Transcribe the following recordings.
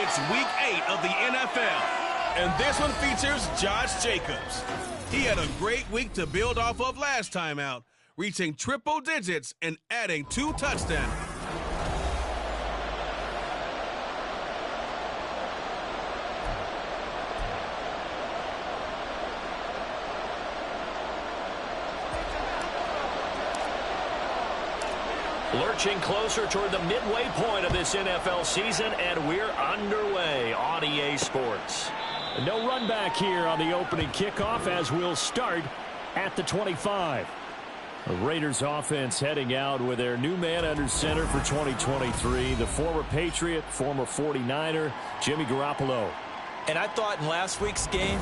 It's Week 8 of the NFL, and this one features Josh Jacobs. He had a great week to build off of last time out, reaching triple digits and adding 2 touchdowns. Lurching closer toward the midway point of this NFL season, and we're underway on EA Sports. No run back here on the opening kickoff as we'll start at the 25. The Raiders offense heading out with their new man under center for 2023, the former Patriot, former 49er, Jimmy Garoppolo. And I thought in last week's game,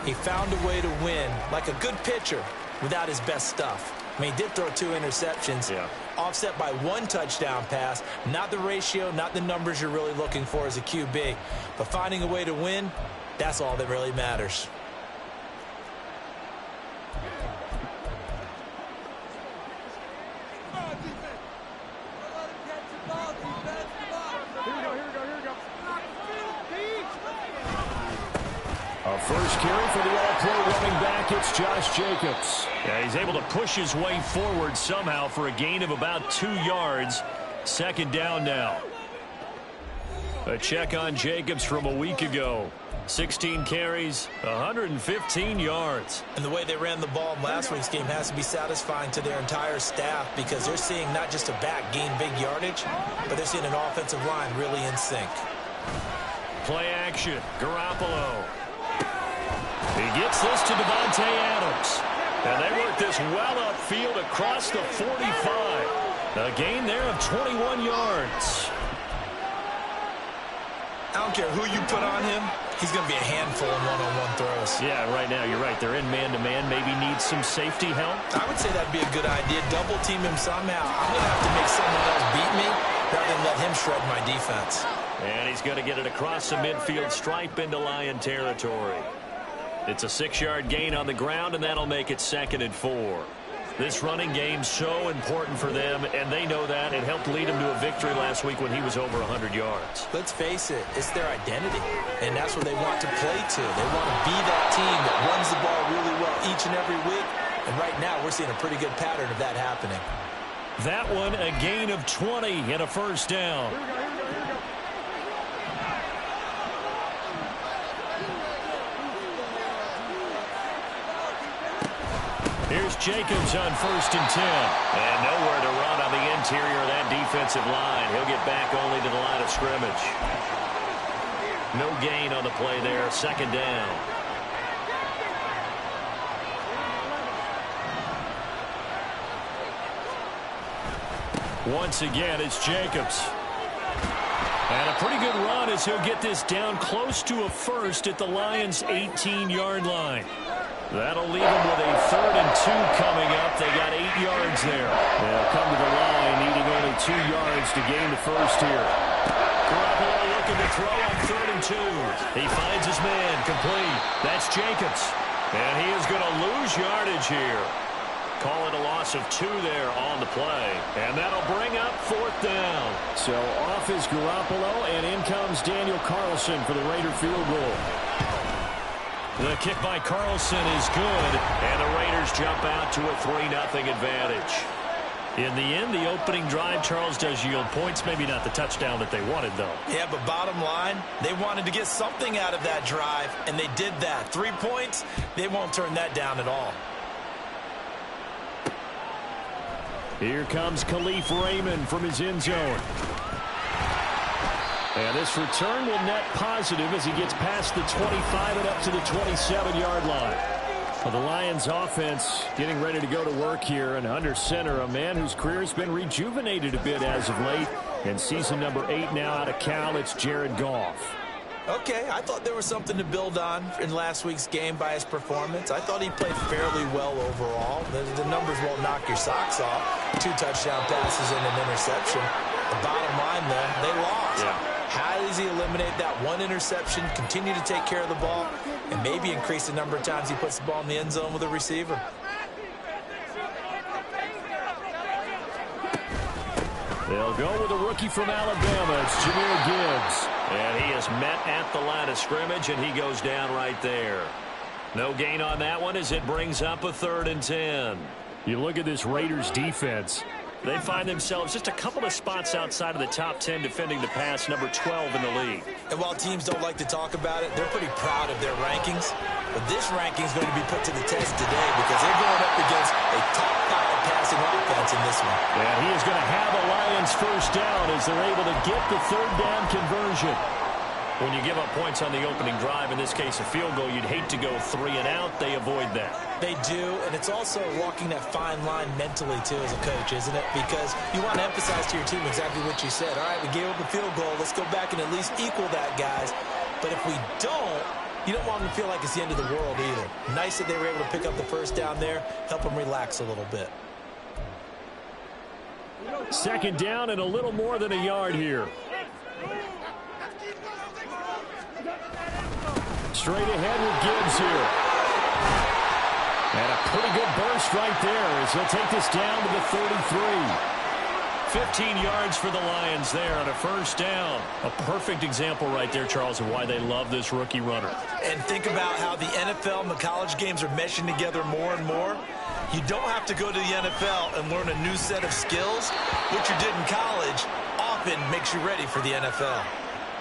he found a way to win like a good pitcher without his best stuff. I mean, he did throw 2 interceptions, offset by 1 touchdown pass. Not the ratio, not the numbers you're really looking for as a QB. But finding a way to win, that's all that really matters. First carry for the all-pro running back, it's Josh Jacobs. Yeah, he's able to push his way forward somehow for a gain of about 2 yards. Second down now. A check on Jacobs from a week ago. 16 carries, 115 yards. And the way they ran the ball in last week's game has to be satisfying to their entire staff because they're seeing not just a back gain big yardage, but they're seeing an offensive line really in sync. Play action, Garoppolo. He gets this to Devontae Adams. And they work this well upfield across the 45. A gain there of 21 yards. I don't care who you put on him. He's going to be a handful in one-on-one throws. Yeah, right now, you're right. They're in man-to-man. Maybe needs some safety help. I would say that'd be a good idea. Double team him somehow. I'm going to have to make someone else beat me rather than let him shred my defense. And he's going to get it across the midfield stripe into Lion territory. It's a 6-yard gain on the ground, and that'll make it 2nd and 4. This running game's so important for them, and they know that. It helped lead them to a victory last week when he was over 100 yards. Let's face it, it's their identity, and that's what they want to play to. They want to be that team that runs the ball really well each and every week, and right now we're seeing a pretty good pattern of that happening. That one, a gain of 20 and a first down. Here's Jacobs on 1st and 10. And nowhere to run on the interior of that defensive line. He'll get back only to the line of scrimmage. No gain on the play there. 2nd down. Once again, it's Jacobs. And a pretty good run as he'll get this down close to a first at the Lions' 18-yard line. That'll leave them with a 3rd and 2 coming up. They got 8 yards there. They'll come to the line, needing only 2 yards to gain the first here. Garoppolo looking to throw on 3rd and 2. He finds his man, complete. That's Jacobs. And he is going to lose yardage here. Call it a loss of 2 there on the play. And that'll bring up 4th down. So off is Garoppolo, and in comes Daniel Carlson for the Raider field goal. The kick by Carlson is good, and the Raiders jump out to a 3-0 advantage. In the end, the opening drive, Charles, does yield points. Maybe not the touchdown that they wanted, though. Yeah, but bottom line, they wanted to get something out of that drive, and they did that. 3 points, they won't turn that down at all. Here comes Khalif Raymond from his end zone. And this return will net positive as he gets past the 25 and up to the 27-yard line. Well, the Lions offense getting ready to go to work here, and under center, a man whose career has been rejuvenated a bit as of late. And season number 8 now out of Cal, it's Jared Goff. Okay, I thought there was something to build on in last week's game by his performance. I thought he played fairly well overall. The numbers won't knock your socks off. 2 touchdown passes and an interception. The bottom line, though, they lost. Yeah. How does he eliminate that 1 interception, continue to take care of the ball, and maybe increase the number of times he puts the ball in the end zone with a receiver? They'll go with a rookie from Alabama. It's Jahmyr Gibbs. And he is just met at the line of scrimmage, and he goes down right there. No gain on that one as it brings up a 3rd and 10. You look at this Raiders defense. They find themselves just a couple of spots outside of the top 10 defending the pass, number 12 in the league. And while teams don't like to talk about it, they're pretty proud of their rankings. But this ranking is going to be put to the test today because they're going up against a top 5 passing offense in this one. And he is going to have a Lions first down as they're able to get the 3rd down conversion. When you give up points on the opening drive, in this case a field goal, you'd hate to go 3 and out. They avoid that. They do, and it's also walking that fine line mentally, too, as a coach, isn't it? Because you want to emphasize to your team exactly what you said. All right, we gave up a field goal. Let's go back and at least equal that, guys. But if we don't, you don't want them to feel like it's the end of the world either. Nice that they were able to pick up the first down there, help them relax a little bit. 2nd down and a little more than a yard here. Straight ahead with Gibbs here. And a pretty good burst right there as he'll take this down to the 33. 15 yards for the Lions there on a first down. A perfect example right there, Charles, of why they love this rookie runner. And think about how the NFL and the college games are meshing together more and more. You don't have to go to the NFL and learn a new set of skills. What you did in college often makes you ready for the NFL.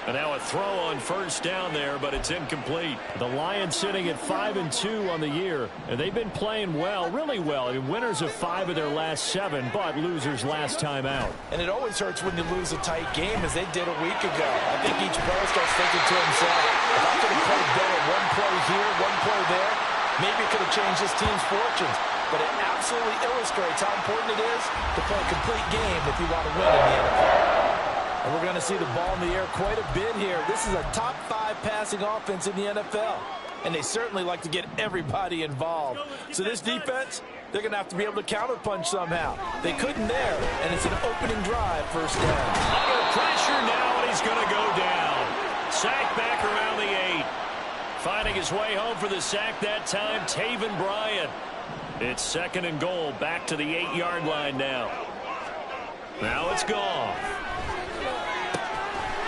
And now a throw on first down there, but it's incomplete. The Lions sitting at 5-2 on the year, and they've been playing well, really well. I mean, winners of 5 of their last 7, but losers last time out. And it always hurts when you lose a tight game, as they did a week ago. I think each player starts thinking to himself, if I could have played better one play here, one play there, maybe it could have changed this team's fortunes. But it absolutely illustrates how important it is to play a complete game if you want to win in the NFL. And we're going to see the ball in the air quite a bit here. This is a top 5 passing offense in the NFL. And they certainly like to get everybody involved. So this defense, they're going to have to be able to counterpunch somehow. They couldn't there, and it's an opening drive first down. Under pressure now, and he's going to go down. Sack back around the 8. Finding his way home for the sack that time, Taven Bryan. It's 2nd and goal, back to the 8-yard line now. Now it's gone.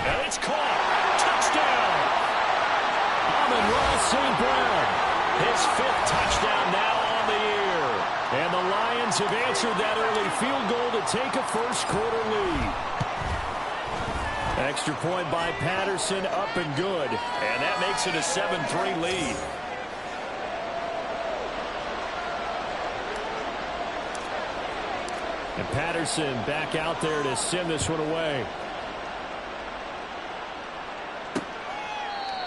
And it's caught. Touchdown. Amon-Ra St. Brown. His 5th touchdown now on the year. And the Lions have answered that early field goal to take a first-quarter lead. Extra point by Patterson, up and good. And that makes it a 7-3 lead. And Patterson back out there to send this one away.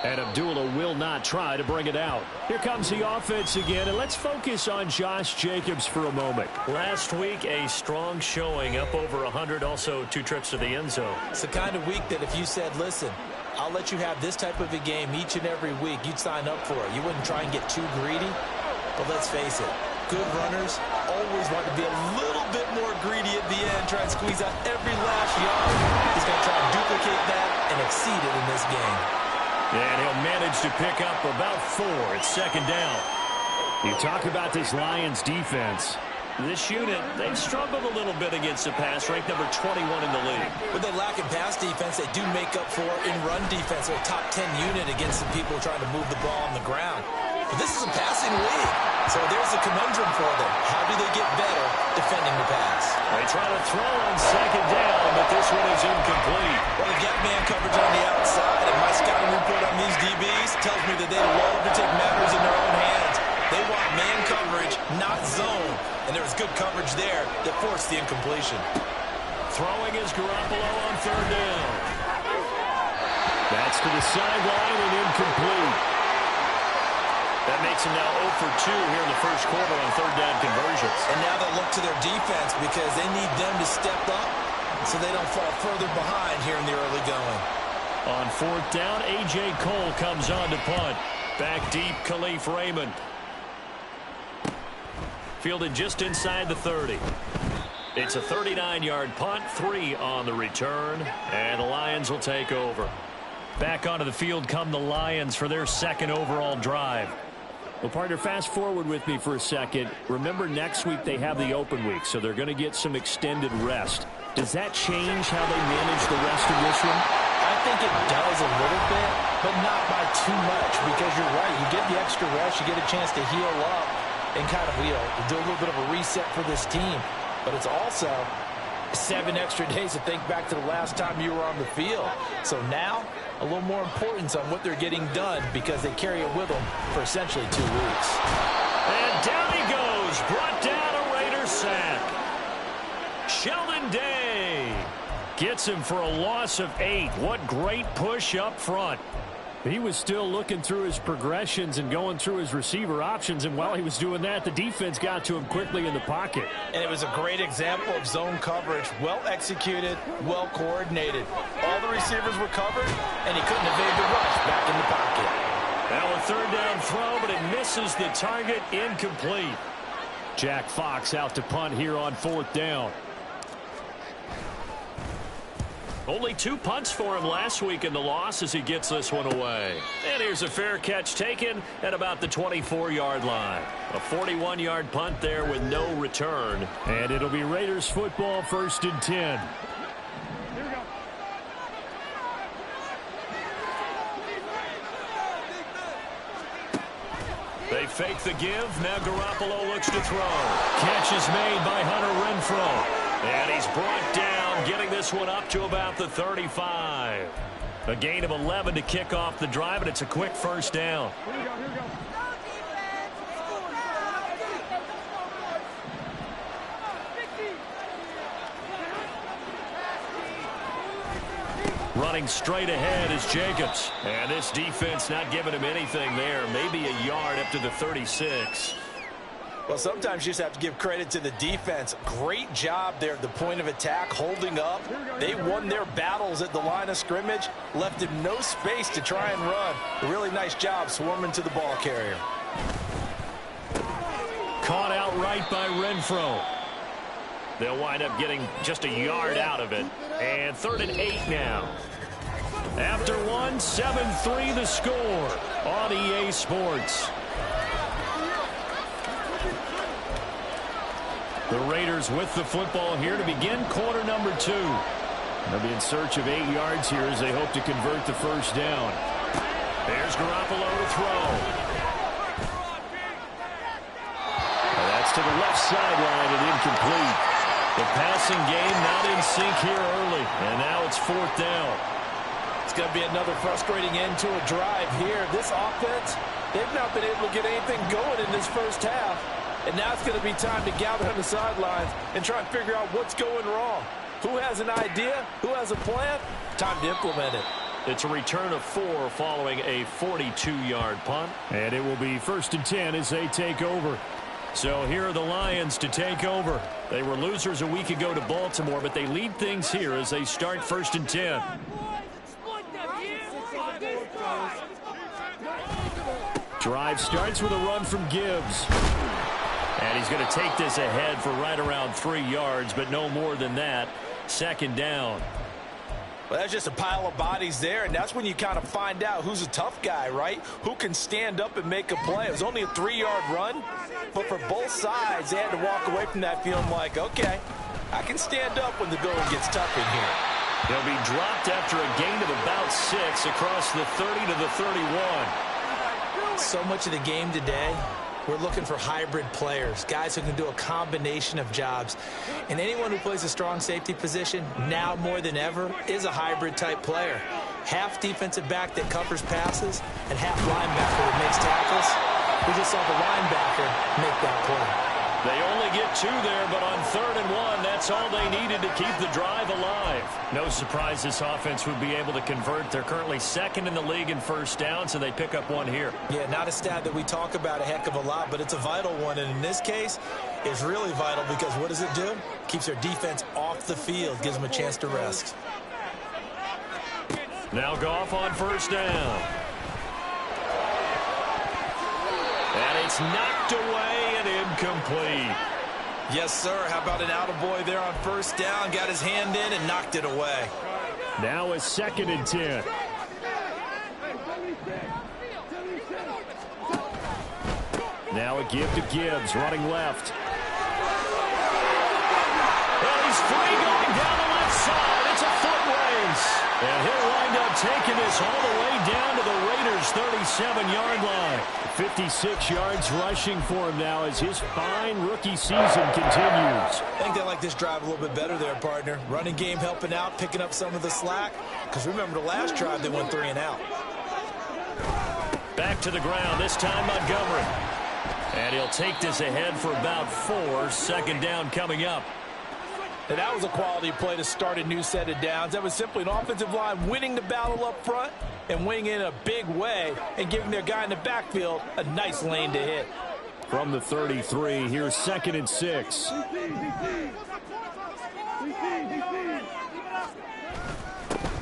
And Abdullah will not try to bring it out. Here comes the offense again, and let's focus on Josh Jacobs for a moment. Last week, a strong showing, up over 100, also 2 trips to the end zone. It's the kind of week that if you said, listen, I'll let you have this type of a game each and every week, you'd sign up for it. You wouldn't try and get too greedy. But let's face it, good runners always want to be a little bit more greedy at the end, try and squeeze out every last yard. He's going to try and duplicate that and exceed it in this game. And he'll manage to pick up about 4. It's 2nd down. You talk about this Lions defense. This unit, they've struggled a little bit against the pass, ranked number 21 in the league. When they lack in pass defense, they do make up for in run defense. They're a top 10 unit against some people trying to move the ball on the ground. But this is a passing league, so there's a conundrum for them. How do they get better defending the pass? They try to throw on 2nd down, but this one is incomplete. Well, they got man coverage on the outside, and my scouting report on these DBs tells me that they love to take matters in their own hands. They want man coverage, not zone. And there was good coverage there that forced the incompletion. Throwing is Garoppolo on 3rd down. That's to the sideline and incomplete. That makes him now 0 for 2 here in the first quarter on 3rd down conversions. And now they'll look to their defense because they need them to step up so they don't fall further behind here in the early going. On 4th down, A.J. Cole comes on to punt. Back deep, Khalif Raymond. Fielded just inside the 30. It's a 39-yard punt, 3 on the return, and the Lions will take over. Back onto the field come the Lions for their 2nd overall drive. Well, partner, fast forward with me for a second. Remember, next week they have the open week, so they're going to get some extended rest. Does that change how they manage the rest of this one? I think it does does a little bit, but not by too much, because you're right. You get the extra rest, you get a chance to heal up and kind of, do a little bit of a reset for this team. But it's also 7 extra days to think back to the last time you were on the field. So now, a little more importance on what they're getting done because they carry it with them for essentially 2 weeks. And down he goes, brought down a Raiders sack. Sheldon Day gets him for a loss of 8. What great push up front. He was still looking through his progressions and going through his receiver options, and while he was doing that, the defense got to him quickly in the pocket. And it was a great example of zone coverage. Well executed, well coordinated. All the receivers were covered, and he couldn't evade the rush back in the pocket. Now a 3rd down throw, but it misses the target, incomplete. Jack Fox out to punt here on 4th down. Only 2 punts for him last week in the loss as he gets this one away. And here's a fair catch taken at about the 24-yard line. A 41-yard punt there with no return. And it'll be Raiders football, 1st and 10. They fake the give. Now Garoppolo looks to throw. Catch is made by Hunter Renfrow. And he's brought down, getting this one up to about the 35. A gain of 11 to kick off the drive, and it's a quick 1st down. Here we go. Running straight ahead is Jacobs. And this defense not giving him anything there. Maybe a yard up to the 36. Well, sometimes you just have to give credit to the defense. Great job there at the point of attack, holding up. They won their battles at the line of scrimmage, left him no space to try and run. A really nice job swarming to the ball carrier. Caught outright by Renfrow. They'll wind up getting just a yard out of it. And 3rd and 8 now. After one, 7-3 the score on EA Sports. The Raiders with the football here to begin quarter number 2. They'll be in search of 8 yards here as they hope to convert the 1st down. There's Garoppolo to throw. And that's to the left sideline and incomplete. The passing game not in sync here early. And now it's 4th down. It's going to be another frustrating end to a drive here. This offense, they've not been able to get anything going in this first half. And now it's going to be time to gather on the sidelines and try and figure out what's going wrong. Who has an idea? Who has a plan? Time to implement it. It's a return of 4 following a 42-yard punt. And it will be 1st and 10 as they take over. So here are the Lions to take over. They were losers a week ago to Baltimore, but they lead things here as they start 1st and 10. Drive starts with a run from Gibbs. And he's going to take this ahead for right around 3 yards, but no more than that. 2nd down. Well, that's just a pile of bodies there, and that's when you kind of find out who's a tough guy, right? Who can stand up and make a play. It was only a 3-yard run, but for both sides, they had to walk away from that feeling like, okay, I can stand up when the going gets tough in here. He'll be dropped after a gain of about 6 across the 30 to the 31. So much of the game today, we're looking for hybrid players, guys who can do a combination of jobs. And anyone who plays a strong safety position, now more than ever, is a hybrid-type player. Half defensive back that covers passes and half linebacker that makes tackles. We just saw the linebacker make that play. They only get 2 there, but on 3rd and 1, that's all they needed to keep the drive alive. No surprise this offense would be able to convert. They're currently 2nd in the league in 1st down, so they pick up 1 here. Yeah, not a stat that we talk about a heck of a lot, but it's a vital one. And in this case, it's really vital because what does it do? Keeps their defense off the field, gives them a chance to rest. Now Goff on 1st down. And it's knocked away and incomplete. Yes, sir. How about an attaboy there on 1st down? Got his hand in and knocked it away. Now a 2nd and 10. Now a give to Gibbs, running left. And he's free going down the left side. It's a foot race. And he'll wind up taking this all the way down to the Raiders' 37-yard line. 56 yards rushing for him now as his fine rookie season continues. I think they like this drive a little bit better there, partner. Running game helping out, picking up some of the slack. Because remember, the last drive they went 3 and out. Back to the ground, this time Montgomery. And he'll take this ahead for about 4. Second down coming up. And that was a quality play to start a new set of downs. That was simply an offensive line winning the battle up front and winning in a big way and giving their guy in the backfield a nice lane to hit. From the 33, here's 2nd and 6.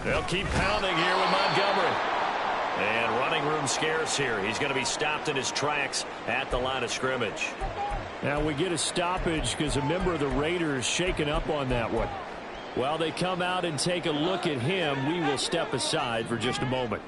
They'll keep pounding here with Montgomery. And running room scarce here. He's going to be stopped in his tracks at the line of scrimmage. Now we get a stoppage because a member of the Raiders shaken up on that one. While they come out and take a look at him, we will step aside for just a moment.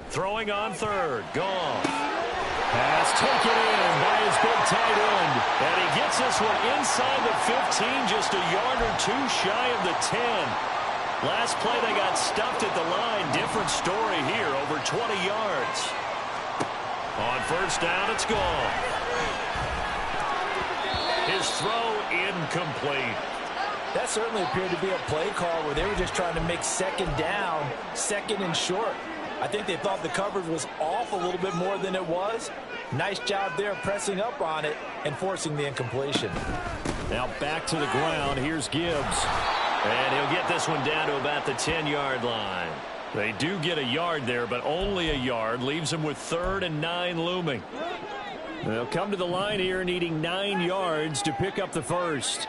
Throwing on 3rd. Gone. Pass taken in by his big tight end. And he gets this one inside the 15, just a yard or 2 shy of the 10. Last play they got stuffed at the line. Different story here, over 20 yards. On 1st down, it's gone. His throw incomplete. That certainly appeared to be a play call where they were just trying to make 2nd down, 2nd and short. I think they thought the coverage was off a little bit more than it was. Nice job there pressing up on it and forcing the incompletion. Now back to the ground. Here's Gibbs. And he'll get this one down to about the 10-yard line. They do get a yard there, but only a yard. Leaves them with 3rd and 9 looming. They'll come to the line here needing 9 yards to pick up the first.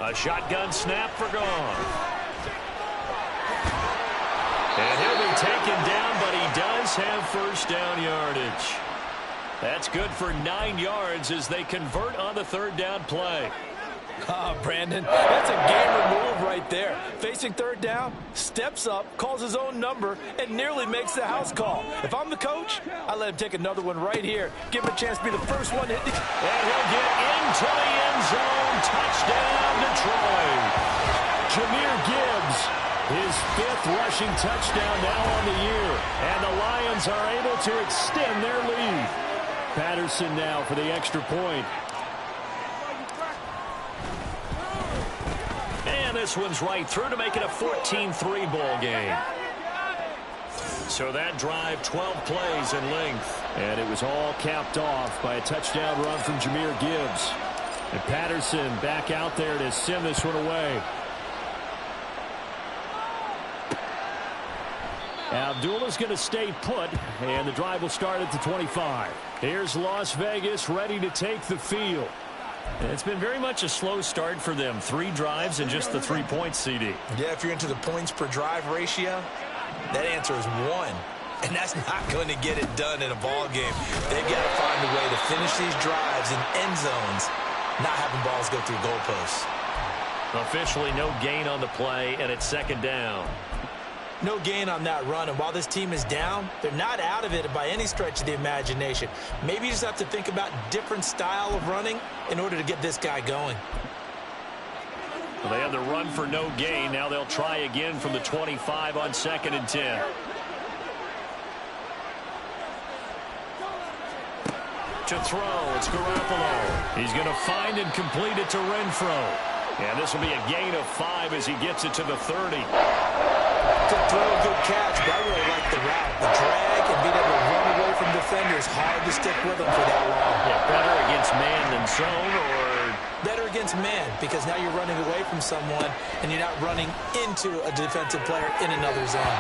A shotgun snap for gone. And he'll be taken down, but he does have 1st down yardage. That's good for 9 yards as they convert on the 3rd down play. Brandon, that's a gamer move right there. Facing 3rd down, steps up, calls his own number, and nearly makes the house call. If I'm the coach, I let him take another one right here. Give him a chance to be the first one to hit the... And he'll get into the end zone. Touchdown, Detroit. Jahmyr Gibbs, his 5th rushing touchdown now on the year. And the Lions are able to extend their lead. Patterson now for the extra point. And this one's right through to make it a 14-3 ball game. So that drive, 12 plays in length. And it was all capped off by a touchdown run from Jahmyr Gibbs. And Patterson back out there to send this one away. Abdullah's going to stay put, and the drive will start at the 25. Here's Las Vegas ready to take the field. And it's been very much a slow start for them. 3 drives and just the 3 points, CD. Yeah, if you're into the points per drive ratio, that answer is 1. And that's not going to get it done in a ball game. They've got to find a way to finish these drives in end zones, not having balls go through goalposts. Officially no gain on the play, and it's 2nd down. No gain on that run, and while this team is down, they're not out of it by any stretch of the imagination. Maybe you just have to think about different style of running in order to get this guy going. Well, they had the run for no gain. Now they'll try again from the 25 on 2nd and 10. To throw, it's Garoppolo. He's going to find and complete it to Renfro. And this will be a gain of 5 as he gets it to the 30. Good throw, good catch, but I really like the route. The drag and being able to run away from defenders, hard to stick with them for that long. Yeah, better against man than zone, or... Better against man, because now you're running away from someone and you're not running into a defensive player in another zone.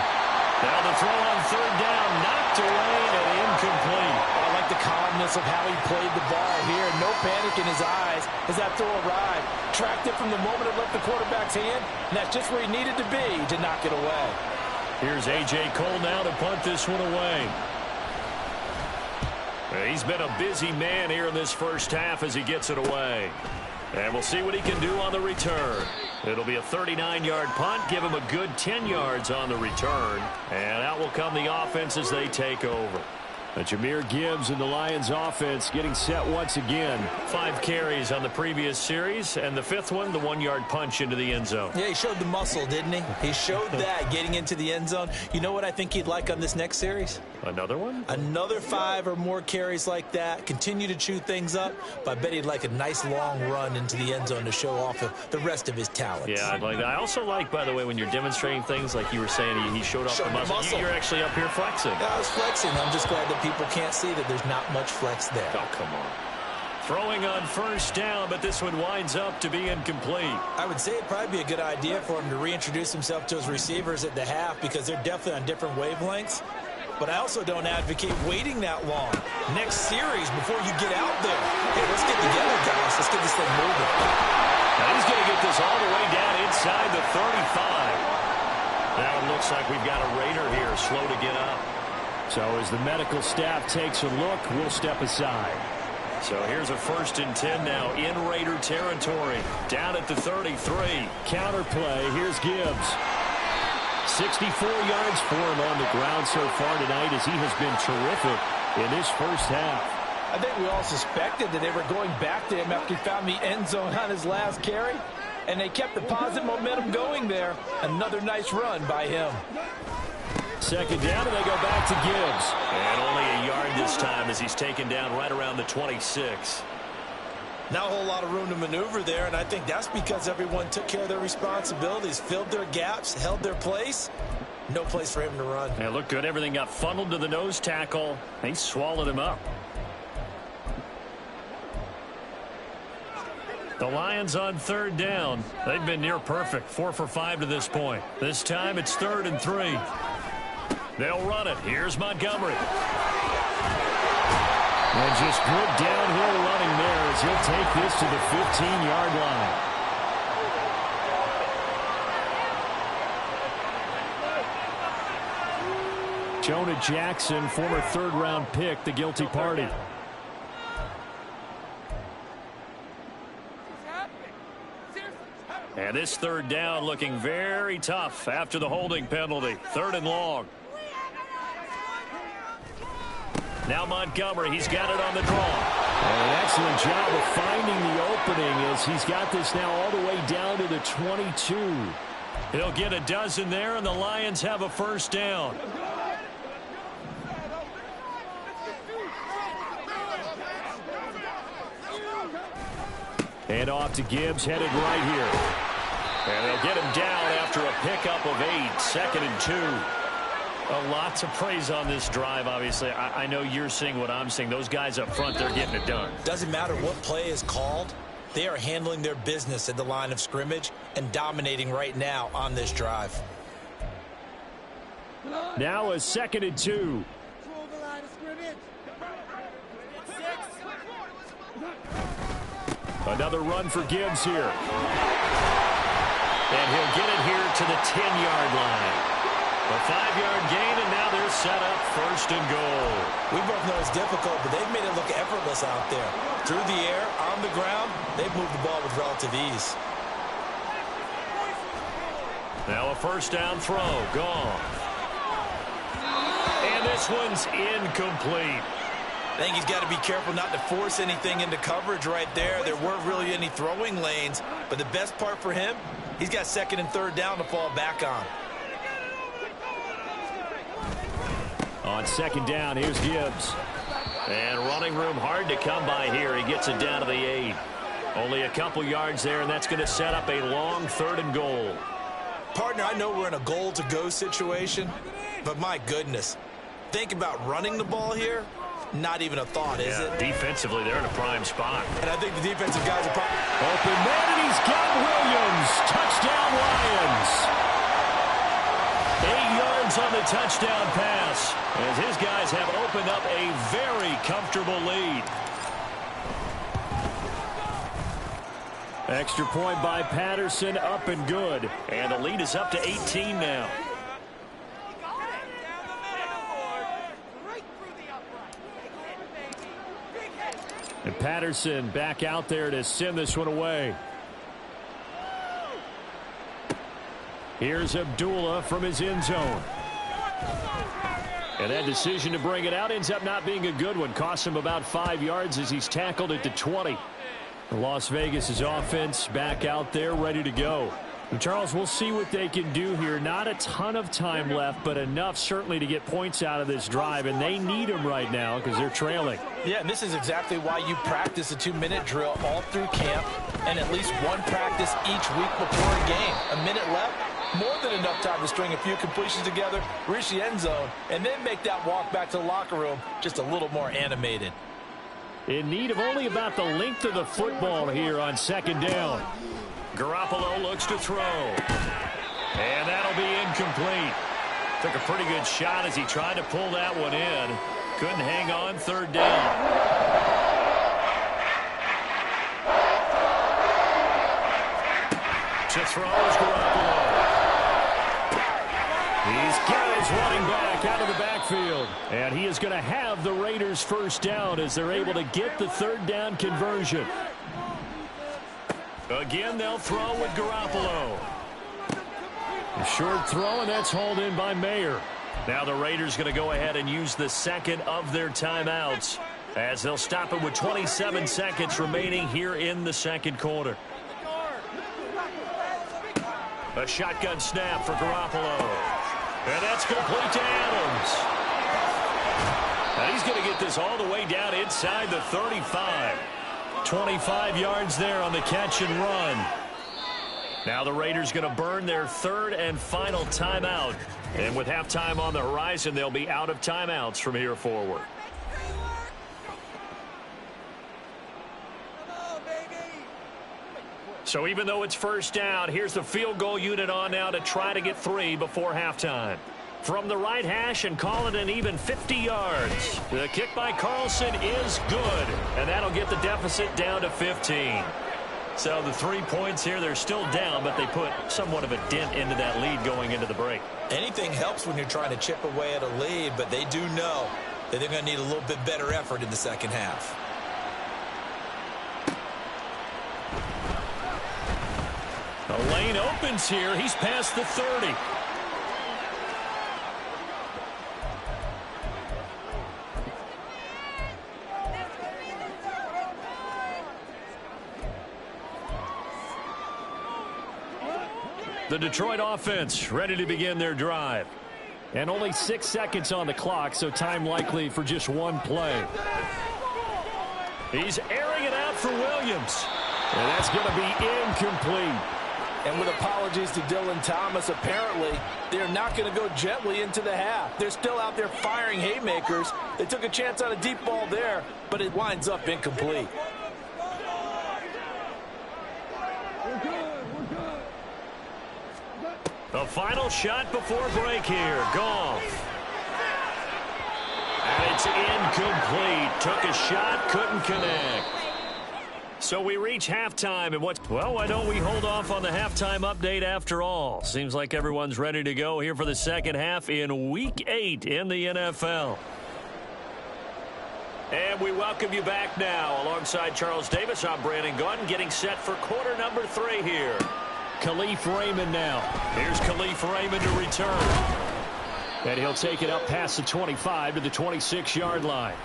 Now the throw on 3rd down, knocked away and incomplete. I like the calmness of how he played the ball here. No panic in his eyes as that throw arrived. Tracked it from the moment it left the quarterback's hand, and that's just where he needed to be to knock it away. Here's A.J. Cole now to punt this one away. He's been a busy man here in this first half as he gets it away. And we'll see what he can do on the return. It'll be a 39-yard punt. Give them a good 10 yards on the return. And out will come the offense as they take over. Jahmyr Gibbs and the Lions offense getting set once again. 5 carries on the previous series, and the 5th one, the 1-yard punch into the end zone. Yeah, he showed the muscle, didn't he? He showed that getting into the end zone. You know what I think he'd like on this next series? Another one? Another 5 or more carries like that. Continue to chew things up, but I bet he'd like a nice long run into the end zone to show off the rest of his talents. Yeah, I'd like that. I also like, by the way, when you're demonstrating things like you were saying, he showed off the muscle. You're actually up here flexing. Yeah, I was flexing. I'm just glad that people can't see that there's not much flex there. Oh, come on. Throwing on first down, but this one winds up to be incomplete. I would say it'd probably be a good idea for him to reintroduce himself to his receivers at the half because they're definitely on different wavelengths. But I also don't advocate waiting that long. Next series before you get out there. Hey, let's get together, guys. Let's get this thing moving. Now he's going to get this all the way down inside the 35. Now it looks like we've got a Raider here, slow to get up. So as the medical staff takes a look, we'll step aside. So here's a 1st and 10 now in Raider territory. Down at the 33. Counter play. Here's Gibbs. 64 yards for him on the ground so far tonight as he has been terrific in this first half. I think we all suspected that they were going back to him after he found the end zone on his last carry, and they kept the positive momentum going there. Another nice run by him. 2nd down, and they go back to Gibbs. And only a yard this time as he's taken down right around the 26. Not a whole lot of room to maneuver there, and I think that's because everyone took care of their responsibilities, filled their gaps, held their place. No place for him to run. Yeah, looked good. Everything got funneled to the nose tackle. He swallowed him up. The Lions on 3rd down. They've been near perfect. 4 for 5 to this point. This time it's 3rd and 3. They'll run it. Here's Montgomery. And just good downhill running there as he'll take this to the 15-yard line. Jonah Jackson, former 3rd-round pick, the guilty party. And this 3rd down looking very tough after the holding penalty. 3rd and long. Now Montgomery, he's got it on the draw. An excellent job of finding the opening as he's got this now all the way down to the 22. He'll get a dozen there, and the Lions have a 1st down. And off to Gibbs, headed right here. And they'll get him down after a pickup of 8, 2nd and 2. A lot to praise on this drive, obviously. I know you're seeing what I'm seeing. Those guys up front, they're getting it done. Doesn't matter what play is called. They are handling their business at the line of scrimmage and dominating right now on this drive. Now a 2nd and 2. Another run for Gibbs here. And he'll get it here to the 10-yard line. A 5-yard gain, and now they're set up 1st and goal. We both know it's difficult, but they've made it look effortless out there. Through the air, on the ground, they've moved the ball with relative ease. Now a 1st down throw, gone. And this one's incomplete. I think he's got to be careful not to force anything into coverage right there. There weren't really any throwing lanes, but the best part for him, he's got 2nd and 3rd down to fall back on. On 2nd down, here's Gibbs. And running room hard to come by here. He gets it down to the 8. Only a couple yards there, and that's going to set up a long 3rd and goal. Partner, I know we're in a goal-to-go situation, but my goodness, think about running the ball here. Not even a thought, is it? Defensively, they're in a prime spot. And I think the defensive guys are probably... Open man, and he's got Williams. Touchdown, Lions. 8 yards on the touchdown pass, as his guys have opened up a very comfortable lead. Extra point by Patterson, up and good. And the lead is up to 18 now. And Patterson back out there to send this one away. Here's Abdullah from his end zone. And that decision to bring it out ends up not being a good one. Costs him about 5 yards as he's tackled at the 20. Las Vegas' offense back out there ready to go. And Charles, we'll see what they can do here. Not a ton of time left, but enough certainly to get points out of this drive. And they need them right now because they're trailing. Yeah, and this is exactly why you practice a 2-minute drill all through camp and at least one practice each week before a game. A minute left, more than enough time to string a few completions together, reach the end zone, and then make that walk back to the locker room just a little more animated. In need of only about the length of the football here on second down. Garoppolo looks to throw. And that'll be incomplete. Took a pretty good shot as he tried to pull that one in. Couldn't hang on third down. To throw is Garoppolo. He's got his running back out of the backfield. And he is going to have the Raiders first down as they're able to get the third down conversion. Again, they'll throw with Garoppolo. A short throw, and that's hauled in by Mayer. Now the Raiders going to go ahead and use the second of their timeouts as they'll stop it with 27 seconds remaining here in the second quarter. A shotgun snap for Garoppolo. And that's complete to Adams. And he's going to get this all the way down inside the 35. 25 yards there on the catch and run. Now the Raiders going to burn their third and final timeout. And with halftime on the horizon, they'll be out of timeouts from here forward. So even though it's first down, here's the field goal unit on now to try to get 3 before halftime. From the right hash and call it an even 50 yards. The kick by Carlson is good, and that'll get the deficit down to 15. So the 3 points here, they're still down, but they put somewhat of a dent into that lead going into the break. Anything helps when you're trying to chip away at a lead, but they do know that they're going to need a little bit better effort in the second half. The lane opens here. He's past the 30. The Detroit offense ready to begin their drive. And only 6 seconds on the clock, so time likely for just one play. He's airing it out for Williams. And that's going to be incomplete. And with apologies to Dylan Thomas, apparently they're not going to go gently into the half. They're still out there firing haymakers. They took a chance on a deep ball there, but it winds up incomplete. The final shot before break here. Goff. And it's incomplete. Took a shot, couldn't connect. So we reach halftime, and why don't we hold off on the halftime update after all? Seems like everyone's ready to go here for the second half in Week 8 in the NFL. And we welcome you back now. Alongside Charles Davis, I'm Brandon Gaudin, getting set for quarter number 3 here. Khalif Raymond now. Here's Khalif Raymond to return. And he'll take it up past the 25 to the 26-yard line.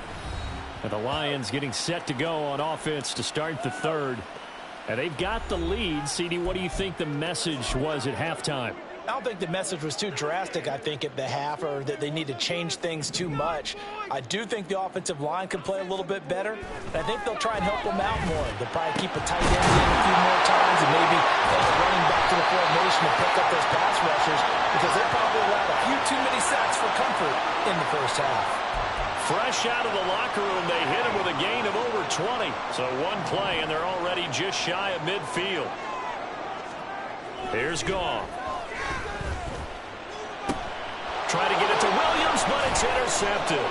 And the Lions getting set to go on offense to start the third. And they've got the lead. CD, what do you think the message was at halftime? I don't think the message was too drastic, I think, at the half, or that they need to change things too much. I do think the offensive line can play a little bit better, and I think they'll try and help them out more. They'll probably keep a tight end in a few more times and maybe running back to the formation to pick up those pass rushers, because they probably allowed a few too many sacks for comfort in the first half. Fresh out of the locker room, they hit him with a gain of over 20. So one play, and they're already just shy of midfield. Here's Goff. Try to get it to Williams, but it's intercepted.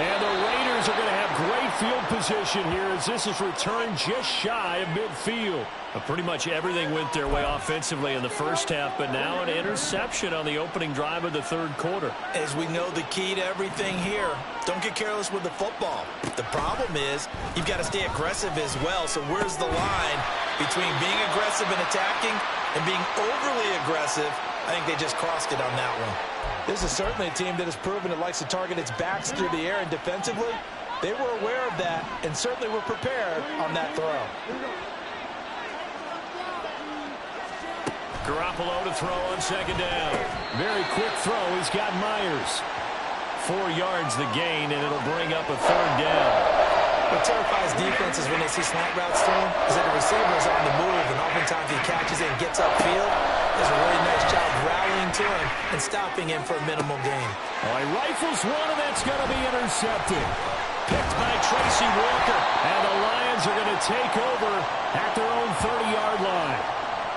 And the Raiders are going to have great field position here as this is returned just shy of midfield. Pretty much everything went their way offensively in the first half, but now an interception on the opening drive of the third quarter. As we know, the key to everything here, don't get careless with the football. The problem is you've got to stay aggressive as well. So where's the line between being aggressive and attacking and being overly aggressive I think they just crossed it on that one. This is certainly a team that has proven it likes to target its backs through the air, and defensively, they were aware of that and certainly were prepared on that throw. Garoppolo to throw on second down. Very quick throw. He's got Myers. 4 yards the gain, and it'll bring up a third down. What terrifies defenses when they see slant routes thrown is that the receiver is on the move, and oftentimes he catches it and gets upfield. Does a really nice job rallying to him and stopping him for a minimal gain. Oh, he rifles one, and that's going to be intercepted. Picked by Tracy Walker. And the Lions are going to take over at their own 30-yard line.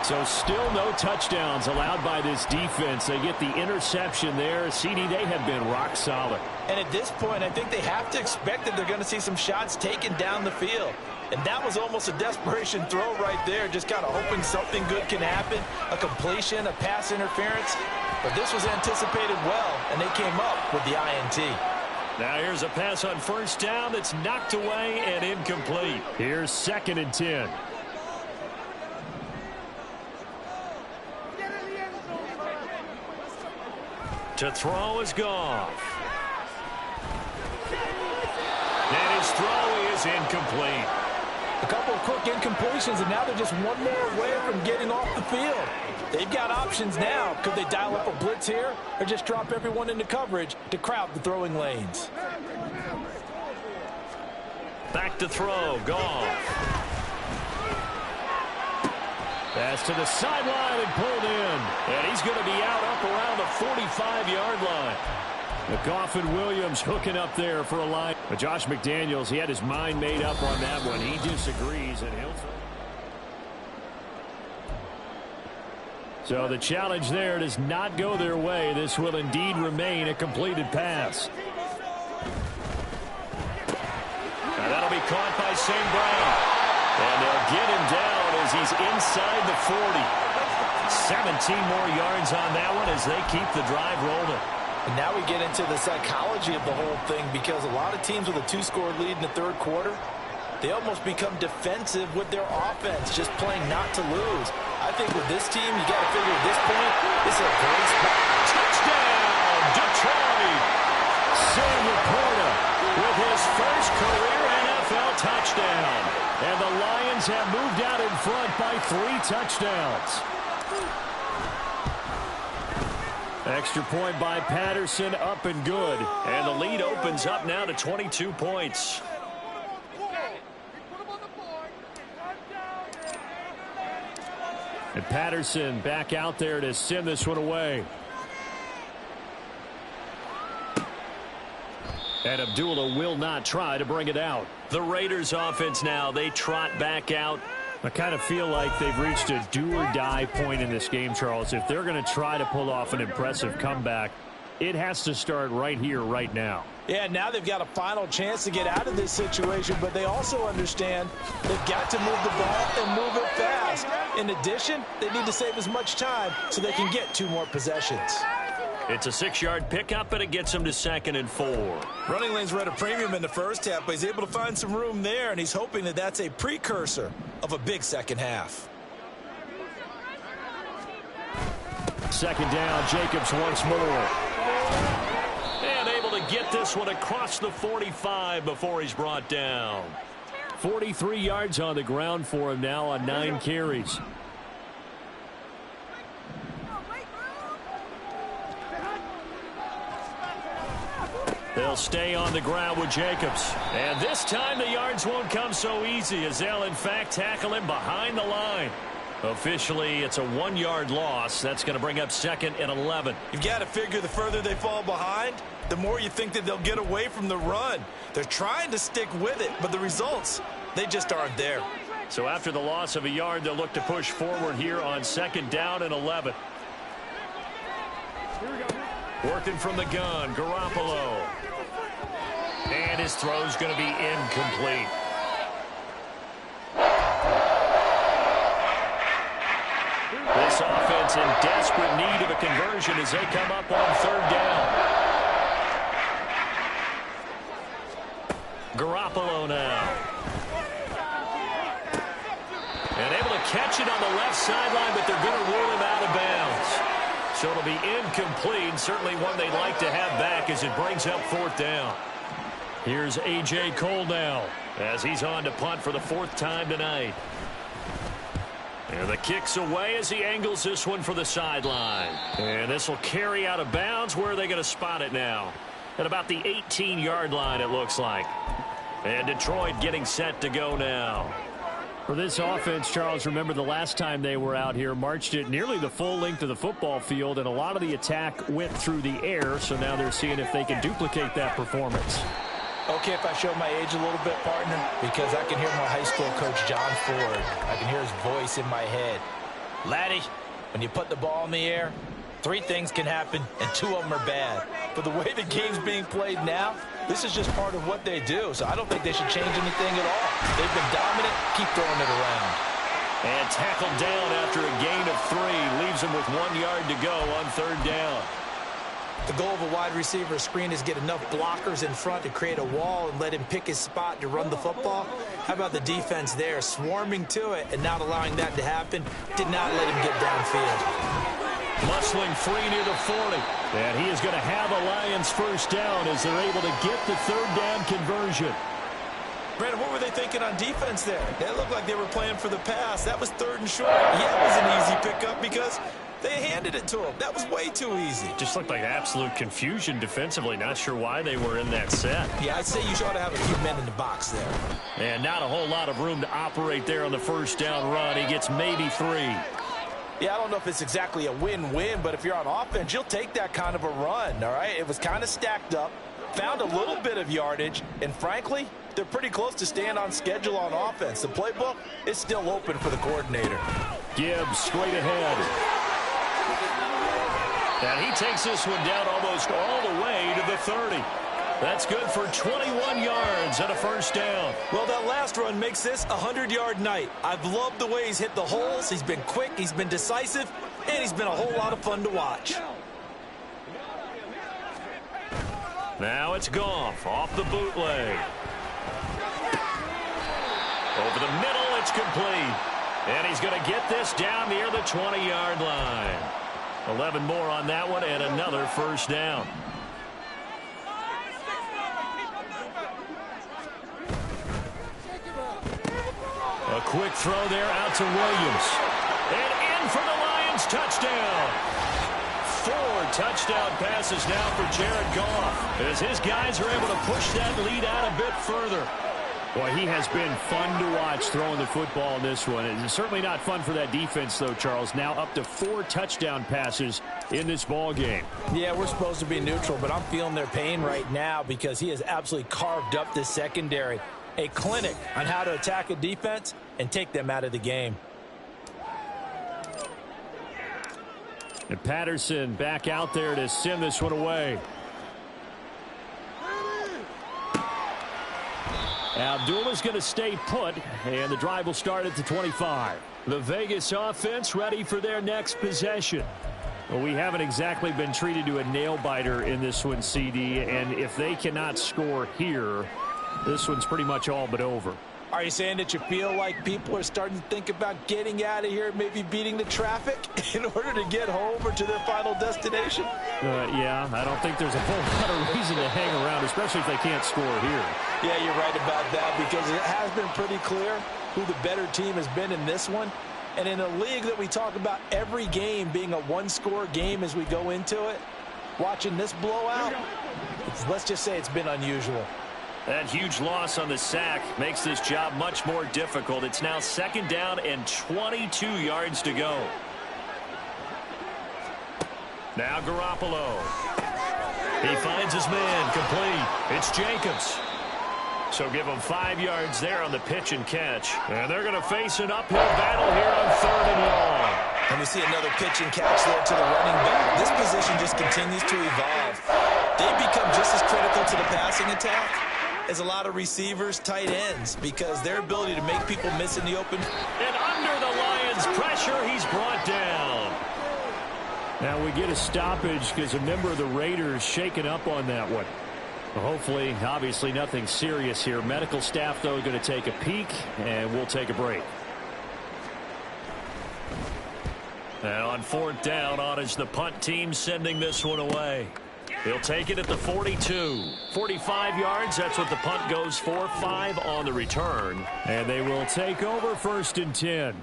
So still no touchdowns allowed by this defense. They get the interception there. CD, they have been rock solid. And at this point, I think they have to expect that they're going to see some shots taken down the field. And that was almost a desperation throw right there, just kind of hoping something good can happen, a completion, a pass interference. But this was anticipated well, and they came up with the INT. Now here's a pass on first down that's knocked away and incomplete. Here's 2nd and 10. To throw is Goff. And his throw is incomplete. A couple of quick incompletions, and now they're just one more away from getting off the field. They've got options now. Could they dial up a blitz here or just drop everyone into coverage to crowd the throwing lanes? Back to throw. Goff. Pass to the sideline and pulled in. And he's going to be out up around the 45-yard line. Goff and Williams hooking up there for a line. But Josh McDaniels, he had his mind made up on that one. He disagrees, and he'll throw. So the challenge there does not go their way. This will indeed remain a completed pass. Now that'll be caught by St. Brown. And they'll get him down as he's inside the 40. 17 more yards on that one as they keep the drive rolling. And now we get into the psychology of the whole thing, because a lot of teams with a 2-score lead in the third quarter, they almost become defensive with their offense, just playing not to lose. I think with this team, you got to figure at this point, this is a great spot. Touchdown, Detroit! Sam Laporta with his first career NFL touchdown. And the Lions have moved out in front by 3 touchdowns. Extra point by Patterson, up and good. And the lead opens up now to 22 points. And Patterson back out there to send this one away. And Abdullah will not try to bring it out. The Raiders offense now, they trot back out. I kind of feel like they've reached a do-or-die point in this game, Charles. If they're going to try to pull off an impressive comeback, it has to start right here, right now. Yeah, now they've got a final chance to get out of this situation, but they also understand they've got to move the ball and move it fast. In addition, they need to save as much time so they can get 2 more possessions. It's a 6-yard pickup, and it gets him to 2nd and 4. Running lanes were at a premium in the first half, but he's able to find some room there, and he's hoping that that's a precursor of a big second half. 2nd down, Jacobs once more. And able to get this one across the 45 before he's brought down. 43 yards on the ground for him now on 9 carries. They'll stay on the ground with Jacobs. And this time the yards won't come so easy, as they'll in fact tackle him behind the line. Officially, it's a 1-yard loss. That's going to bring up 2nd and 11. You've got to figure the further they fall behind, the more you think that they'll get away from the run. They're trying to stick with it, but the results, they just aren't there. So after the loss of a yard, they'll look to push forward here on 2nd down and 11. Working from the gun, Garoppolo. And his throw's going to be incomplete. This offense in desperate need of a conversion as they come up on 3rd down. Garoppolo now. And able to catch it on the left sideline, but they're going to rule him out of bounds. So it'll be incomplete. Certainly one they'd like to have back as it brings up 4th down. Here's A.J. Cole now as he's on to punt for the 4th time tonight. And the kick's away as he angles this one for the sideline. And this will carry out of bounds. Where are they going to spot it now? At about the 18-yard line, it looks like. And Detroit getting set to go now. For this offense, Charles, remember the last time they were out here, marched it nearly the full length of the football field, and a lot of the attack went through the air, so now they're seeing if they can duplicate that performance. Okay, if I show my age a little bit, partner, because I can hear my high school coach, John Ford. I can hear his voice in my head. Laddie, when you put the ball in the air, 3 things can happen, and 2 of them are bad. But the way the game's being played now, this is just part of what they do. So I don't think they should change anything at all. They've been dominant. Keep throwing it around. And tackled down after a gain of 3. Leaves him with 1 yard to go on 3rd down. The goal of a wide receiver screen is get enough blockers in front to create a wall and let him pick his spot to run the football. How about the defense there, swarming to it and not allowing that to happen? Did not let him get downfield. Muscling free near the 40. And he is going to have a Lions 1st down as they're able to get the 3rd down conversion. Brandon, what were they thinking on defense there? They looked like they were playing for the pass. That was 3rd and short. Yeah, it was an easy pickup because they handed it to him. That was way too easy. Just looked like absolute confusion defensively. Not sure why they were in that set. Yeah, I'd say you ought to have a few men in the box there. And not a whole lot of room to operate there on the 1st down run. He gets maybe 3. Yeah, I don't know if it's exactly a win-win, but if you're on offense, you'll take that kind of a run, all right? It was kind of stacked up, found a little bit of yardage, and frankly, they're pretty close to staying on schedule on offense. The playbook is still open for the coordinator. Gibbs straight ahead. And he takes this one down almost all the way to the 30. That's good for 21 yards and a 1st down. Well, that last run makes this a 100-yard night. I've loved the way he's hit the holes. He's been quick, he's been decisive, and he's been a whole lot of fun to watch. Now it's Goff off the bootleg. Over the middle, it's complete. And he's going to get this down near the 20-yard line. 11 more on that one and another 1st down. A quick throw there out to Williams. And in for the Lions touchdown. 4 touchdown passes now for Jared Goff as his guys are able to push that lead out a bit further. Boy, he has been fun to watch throwing the football in this one. It's certainly not fun for that defense, though, Charles. Now up to 4 touchdown passes in this ball game. Yeah, we're supposed to be neutral, but I'm feeling their pain right now because he has absolutely carved up this secondary. A clinic on how to attack a defense and take them out of the game. And Patterson back out there to send this one away. Abdullah's going to stay put, and the drive will start at the 25. The Vegas offense ready for their next possession. Well, we haven't exactly been treated to a nail-biter in this one, CD, and if they cannot score here, this one's pretty much all but over. Are you saying that you feel like people are starting to think about getting out of here, maybe beating the traffic in order to get home or to their final destination? Yeah, I don't think there's a whole lot of reason to hang around, especially if they can't score here. Yeah, you're right about that because it has been pretty clear who the better team has been in this one. And in a league that we talk about every game being a one-score game as we go into it, watching this blowout, let's just say it's been unusual. That huge loss on the sack makes this job much more difficult. It's now 2nd down and 22 yards to go. Now Garoppolo. He finds his man complete. It's Jacobs. So give him 5 yards there on the pitch and catch. And they're going to face an uphill battle here on 3rd and long. And we see another pitch and catch there to the running back. This position just continues to evolve. They've become just as critical to the passing attack as a lot of receivers, tight ends, because their ability to make people miss in the open. And under the Lions' pressure, he's brought down. Now we get a stoppage because a member of the Raiders shaken up on that one. Well, hopefully, obviously nothing serious here. Medical staff, though, going to take a peek, and we'll take a break. And on 4th down, on is the punt team sending this one away. He'll take it at the 42. 45 yards, that's what the punt goes for. 5 on the return. And they will take over 1st and 10.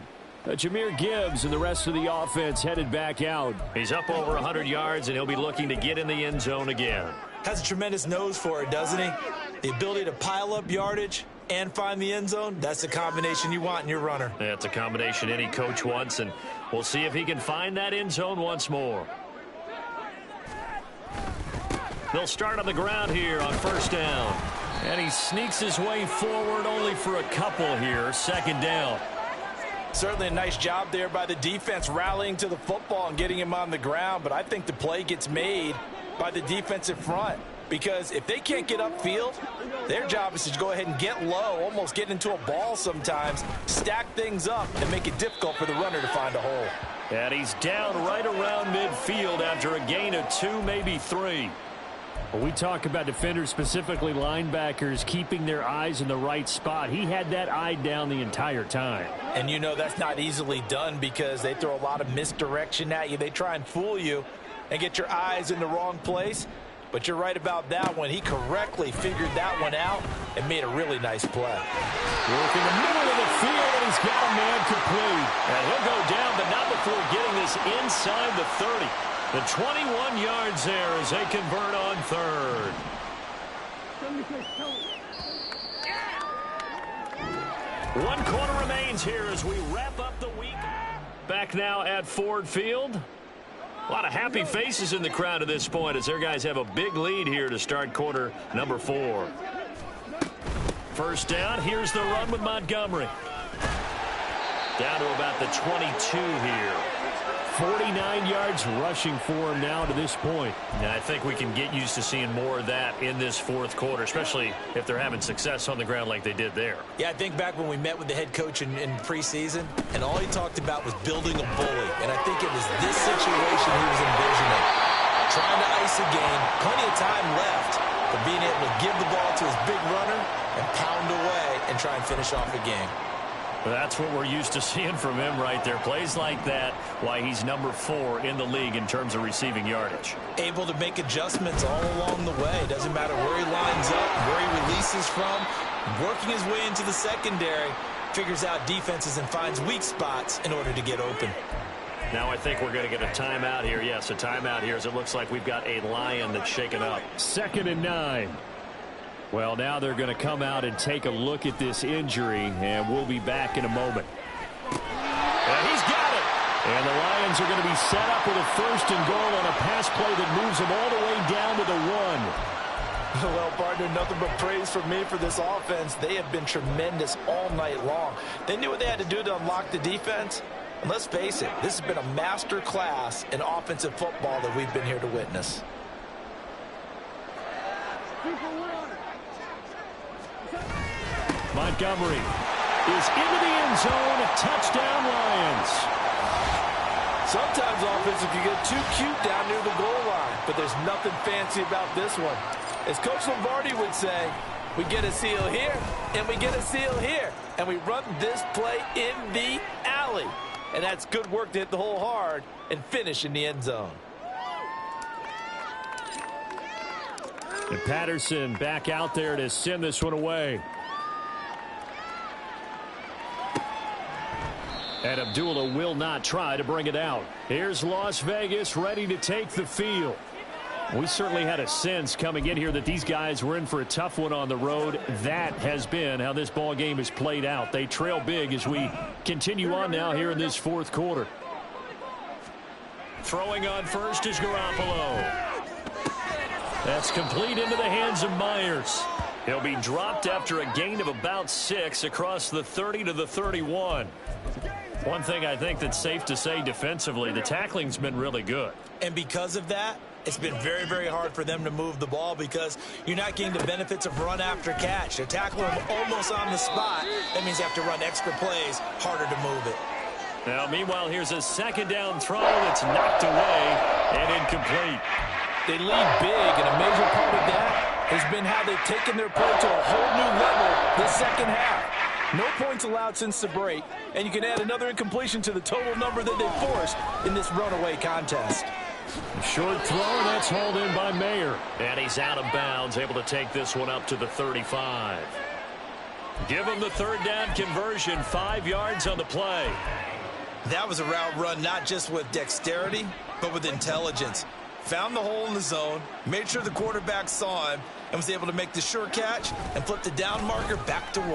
Jameer Gibbs and the rest of the offense headed back out. He's up over 100 yards, and he'll be looking to get in the end zone again. Has a tremendous nose for it, doesn't he? The ability to pile up yardage and find the end zone, that's the combination you want in your runner. That's a combination any coach wants, and we'll see if he can find that end zone once more. They'll start on the ground here on 1st down. And he sneaks his way forward only for a couple here. 2nd down. Certainly a nice job there by the defense rallying to the football and getting him on the ground, but I think the play gets made by the defensive front because if they can't get upfield, their job is to go ahead and get low, almost get into a ball sometimes, stack things up, and make it difficult for the runner to find a hole. And he's down right around midfield after a gain of 2, maybe 3. When we talk about defenders, specifically linebackers, keeping their eyes in the right spot, he had that eye down the entire time. And you know that's not easily done because they throw a lot of misdirection at you. They try and fool you and get your eyes in the wrong place. But you're right about that one. He correctly figured that one out and made a really nice play. Working the middle of the field, and he's got a man complete. And he'll go down, but not before getting this inside the 30. The 21 yards there as they convert on 3rd. One quarter remains here as we wrap up the week. Back now at Ford Field. A lot of happy faces in the crowd at this point as their guys have a big lead here to start quarter number 4. 1st down. Here's the run with Montgomery. Down to about the 22 here. 49 yards rushing for him now to this point. And I think we can get used to seeing more of that in this 4th quarter, especially if they're having success on the ground like they did there. Yeah, I think back when we met with the head coach in preseason, and all he talked about was building a bully. And I think it was this situation he was envisioning. Trying to ice a game, plenty of time left, but being able to give the ball to his big runner and pound away and try and finish off a game. That's what we're used to seeing from him right there. Plays like that, why he's number 4 in the league in terms of receiving yardage. Able to make adjustments all along the way. Doesn't matter where he lines up, where he releases from. Working his way into the secondary, figures out defenses and finds weak spots in order to get open. Now I think we're going to get a timeout here. Yes, a timeout here as it looks like we've got a Lion that's shaken up. 2nd and 9. Well, now they're going to come out and take a look at this injury, and we'll be back in a moment. And he's got it. And the Lions are going to be set up with a 1st and goal on a pass play that moves them all the way down to the 1. Well, partner, nothing but praise from me for this offense. They have been tremendous all night long. They knew what they had to do to unlock the defense. And let's face it, this has been a master class in offensive football that we've been here to witness. Montgomery is into the end zone. Touchdown, Lions. Sometimes offense can get too cute down near the goal line, but there's nothing fancy about this one. As Coach Lombardi would say, we get a seal here, and we get a seal here, and we run this play in the alley. And that's good work to hit the hole hard and finish in the end zone. And Patterson back out there to send this one away. And Abdullah will not try to bring it out. Here's Las Vegas ready to take the field. We certainly had a sense coming in here that these guys were in for a tough one on the road. That has been how this ball game has played out. They trail big as we continue on now here in this 4th quarter. Throwing on first is Garoppolo. That's complete into the hands of Myers. He'll be dropped after a gain of about 6 across the 30 to the 31. One thing I think that's safe to say defensively, the tackling's been really good. And because of that, it's been very, very hard for them to move the ball because you're not getting the benefits of run after catch. They're tackling them almost on the spot. That means you have to run extra plays, harder to move it. Now, meanwhile, here's a 2nd down throw that's knocked away and incomplete. They lead big, and a major part of that has been how they've taken their play to a whole new level this second half. No points allowed since the break, and you can add another incompletion to the total number that they forced in this runaway contest. A short throw, and that's hauled in by Mayer. And he's out of bounds, able to take this one up to the 35. Give him the third down conversion, 5 yards on the play. That was a route run not just with dexterity, but with intelligence. Found the hole in the zone, made sure the quarterback saw him, and was able to make the sure catch and flip the down marker back to 1.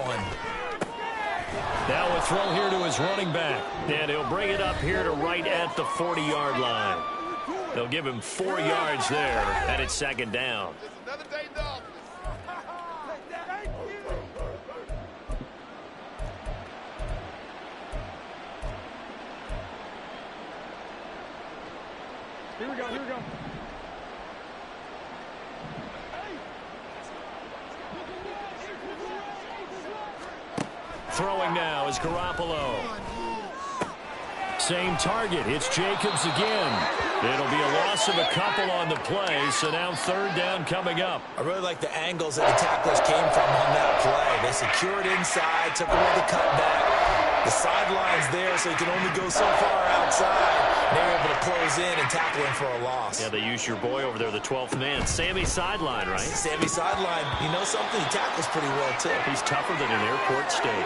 Now a throw here to his running back. And he'll bring it up here to right at the 40-yard line. They'll give him 4 yards there, and it's second down. Here we go, here we go. Throwing now is Garoppolo. Same target. It's Jacobs again. It'll be a loss of a couple on the play, so now third down coming up. I really like the angles that the tacklers came from on that play. They secured inside, took away the cutback. The sideline's there, so you can only go so far outside. They were able to close in and tackle him for a loss. Yeah, they used your boy over there, the 12th man. Sammy Sideline, right? Sammy Sideline. You know something? He tackles pretty well, too. He's tougher than an airport steak.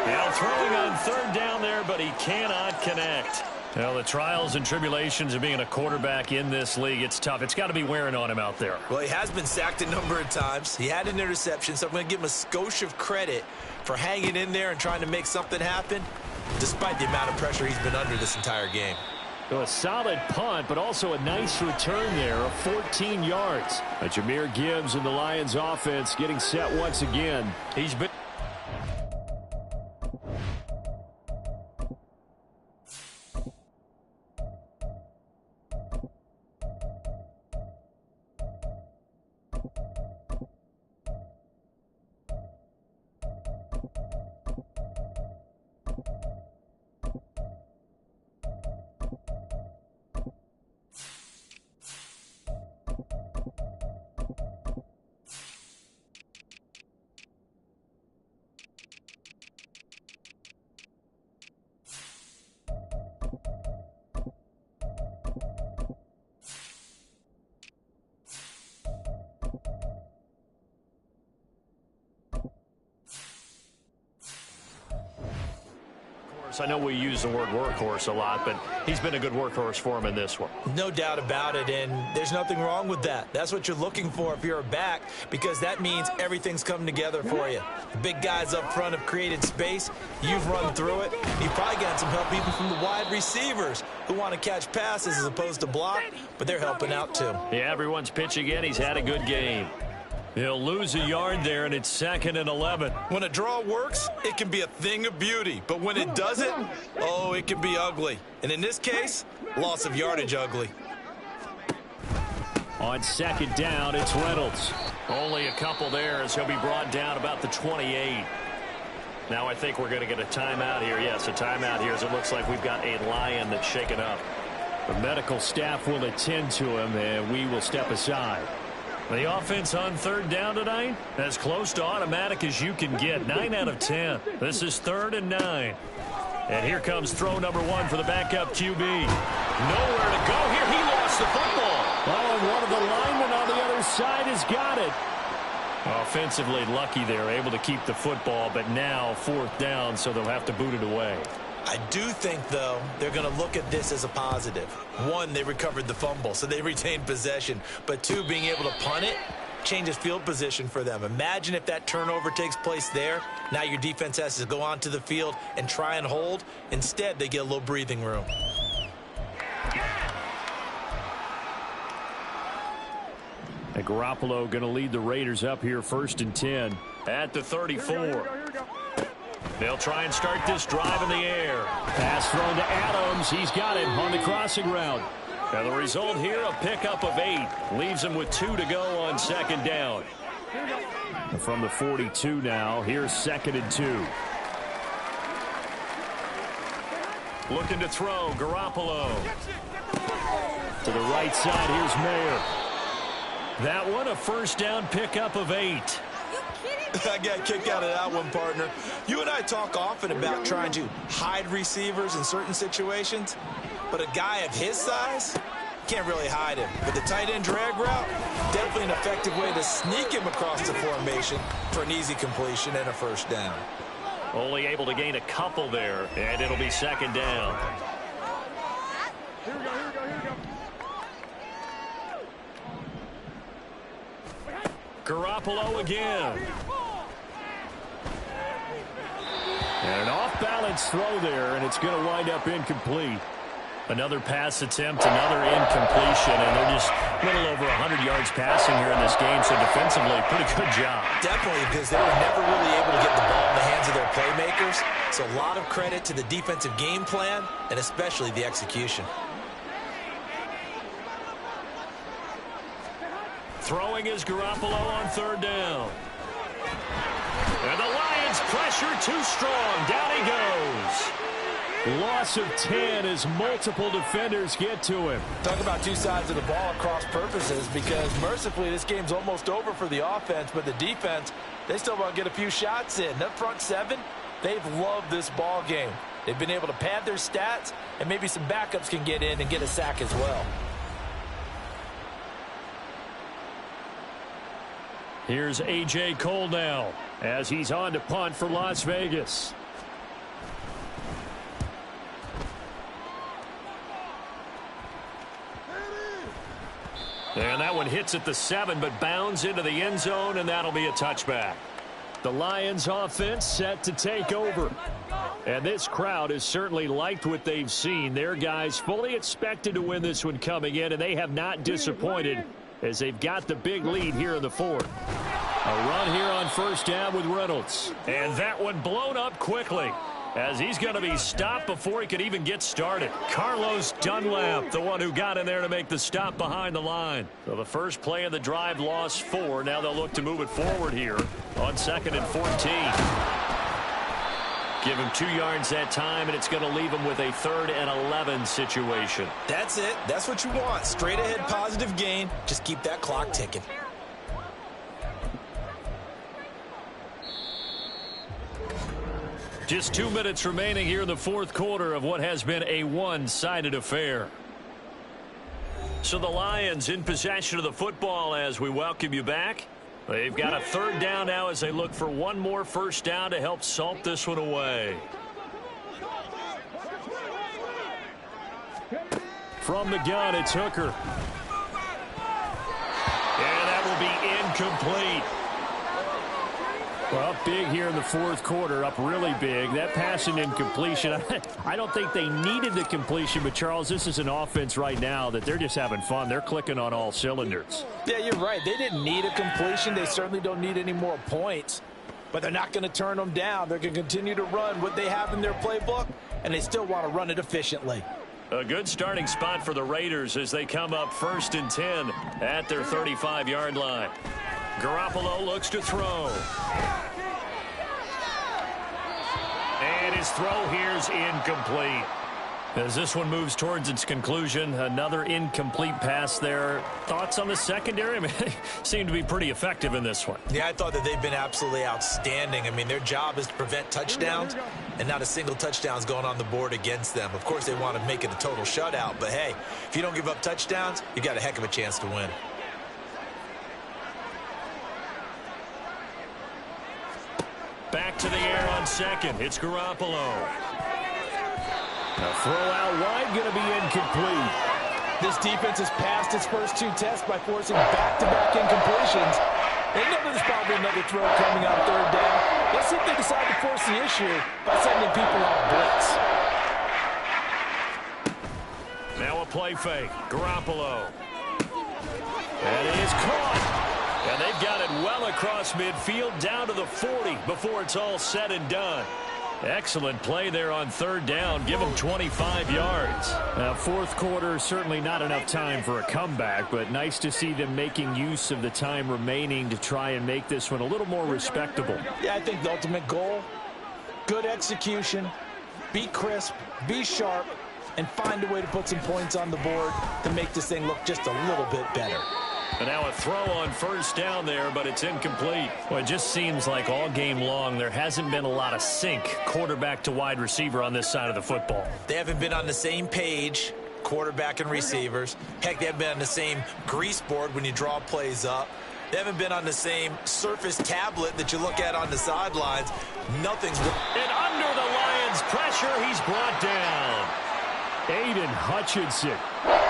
Now throwing on third down there, but he cannot connect. Well, the trials and tribulations of being a quarterback in this league, it's tough. It's got to be wearing on him out there. Well, he has been sacked a number of times. He had an interception, so I'm going to give him a skosh of credit for hanging in there and trying to make something happen, despite the amount of pressure he's been under this entire game. So a solid punt, but also a nice return there of 14 yards. Jahmyr Gibbs and the Lions offense getting set once again. He's been... I know we use the word workhorse a lot, but he's been a good workhorse for him in this one. No doubt about it, and there's nothing wrong with that. That's what you're looking for if you're a back, because that means everything's come together for you. The big guys up front have created space. You've run through it. You've probably gotten some help even from the wide receivers who want to catch passes as opposed to block, but they're helping out too. Yeah, everyone's pitching in. He's had a good game. He'll lose a yard there, and it's 2nd and 11. When a draw works, it can be a thing of beauty. But when it doesn't, oh, it can be ugly. And in this case, loss of yardage ugly. On second down, it's Reynolds. Only a couple there as he'll be brought down about the 28. Now I think we're going to get a timeout here. Yes, a timeout here as it looks like we've got a Lion that's shaken up. The medical staff will attend to him, and we will step aside. The offense on third down tonight, as close to automatic as you can get. 9 out of 10. This is 3rd and 9. And here comes throw number 1 for the backup QB. Nowhere to go here. He lost the football. Oh, and one of the linemen on the other side has got it. Offensively lucky there, able to keep the football, but now 4th down, so they'll have to boot it away. I do think, though, they're going to look at this as a positive. 1, they recovered the fumble, so they retained possession. But 2, being able to punt it changes field position for them. Imagine if that turnover takes place there. Now your defense has to go onto the field and try and hold. Instead, they get a little breathing room. And Garoppolo going to lead the Raiders up here 1st and 10. At the 34. They'll try and start this drive in the air. Pass thrown to Adams. He's got it on the crossing route. Now the result here, a pickup of 8. Leaves him with 2 to go on 2nd down. From the 42 now, here's 2nd and 2. Looking to throw, Garoppolo. To the right side, here's Mayer. That one, a 1st down pickup of 8. Are you kidding I got a kick out of that one, partner. You and I talk often about trying to hide receivers in certain situations, but a guy of his size can't really hide him. But the tight end drag route, definitely an effective way to sneak him across the formation for an easy completion and a first down. Only able to gain a couple there, and it'll be second down. Here we go. Garoppolo again. And an off-balance throw there, and it's going to wind up incomplete. Another pass attempt, another incompletion, and they're just a little over 100 yards passing here in this game, so defensively, pretty good job. Definitely, because they were never really able to get the ball in the hands of their playmakers, so a lot of credit to the defensive game plan, and especially the execution. Throwing is Garoppolo on third down. And the Lions pressure too strong. Down he goes. Loss of 10 as multiple defenders get to him. Talk about two sides of the ball at cross purposes, because mercifully this game's almost over for the offense, but the defense, they still want to get a few shots in. That front seven, they've loved this ball game. They've been able to pad their stats, and maybe some backups can get in and get a sack as well. Here's A.J. Cole now as he's on to punt for Las Vegas. And that one hits at the 7, but bounds into the end zone, and that'll be a touchback. The Lions offense set to take over. And this crowd has certainly liked what they've seen. Their guys fully expected to win this one coming in, and they have not disappointed as they've got the big lead here in the fourth. A run here on first down with Reynolds. And that one blown up quickly, as he's going to be stopped before he could even get started. Carlos Dunlap, the one who got in there to make the stop behind the line. So the first play of the drive lost 4. Now they'll look to move it forward here on 2nd and 14. Give him 2 yards that time, and it's going to leave him with a 3rd and 11 situation. That's it. That's what you want. Straight ahead positive gain. Just keep that clock ticking. Just 2 minutes remaining here in the fourth quarter of what has been a one-sided affair. So the Lions in possession of the football as we welcome you back. They've got a 3rd down now as they look for one more first down to help salt this one away. From the gun, it's Hooker. And that will be incomplete. Well, big here in the fourth quarter, up really big. That passing incompletion, I don't think they needed the completion, but Charles, this is an offense right now that they're just having fun. They're clicking on all cylinders. Yeah, you're right. They didn't need a completion. They certainly don't need any more points, but they're not going to turn them down. They're going to continue to run what they have in their playbook, and they still want to run it efficiently. A good starting spot for the Raiders as they come up 1st and 10 at their 35-yard line. Garoppolo looks to throw. And his throw here's incomplete. As this one moves towards its conclusion, another incomplete pass there. Thoughts on the secondary? I mean, they seem to be pretty effective in this one. Yeah, I thought that they've been absolutely outstanding. I mean, their job is to prevent touchdowns, and not a single touchdown's going on the board against them. Of course, they want to make it a total shutout, but hey, if you don't give up touchdowns, you got a heck of a chance to win. Back to the air on 2nd. It's Garoppolo. A throw out wide, going to be incomplete. This defense has passed its first 2 tests by forcing back-to-back incompletions. They know there's probably another throw coming on 3rd down. Let's see if they decide to force the issue by sending people on blitz. Now a play fake. Garoppolo. And it is caught. And they've got it well across midfield down to the 40 before it's all said and done. Excellent play there on 3rd down. Give them 25 yards. Now, fourth quarter, certainly not enough time for a comeback, but nice to see them making use of the time remaining to try and make this one a little more respectable. Yeah, I think the ultimate goal, good execution, be crisp, be sharp, and find a way to put some points on the board to make this thing look just a little bit better. And now a throw on first down there, but it's incomplete. Well, it just seems like all game long there hasn't been a lot of sync quarterback to wide receiver on this side of the football. They haven't been on the same page, quarterback and receivers. Heck, they haven't been on the same grease board when you draw plays up. They haven't been on the same Surface tablet that you look at on the sidelines. Nothing's... And under the Lions' pressure, he's brought down. Aiden Hutchinson.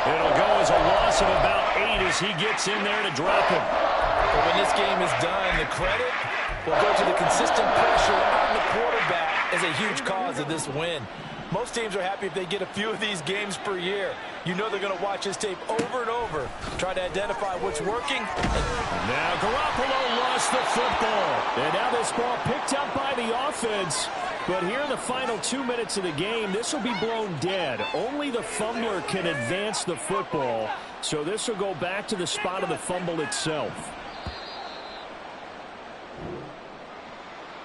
It'll go as a loss of about 8 as he gets in there to drop him. But when this game is done, the credit will go to the consistent pressure on the quarterback as a huge cause of this win. Most teams are happy if they get a few of these games per year. You know they're going to watch this tape over and over, try to identify what's working. Now Garoppolo lost the football. And now this ball picked up by the offense. But here in the final 2 minutes of the game, this will be blown dead. Only the fumbler can advance the football. So this will go back to the spot of the fumble itself.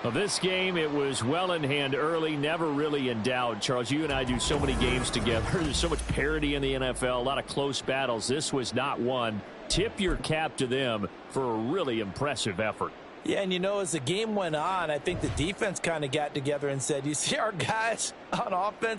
Well, this game, it was well in hand early, never really in doubt. Charles, you and I do so many games together. There's so much parity in the NFL, a lot of close battles. This was not one. Tip your cap to them for a really impressive effort. Yeah, and you know, as the game went on, I think the defense kind of got together and said, you see our guys on offense?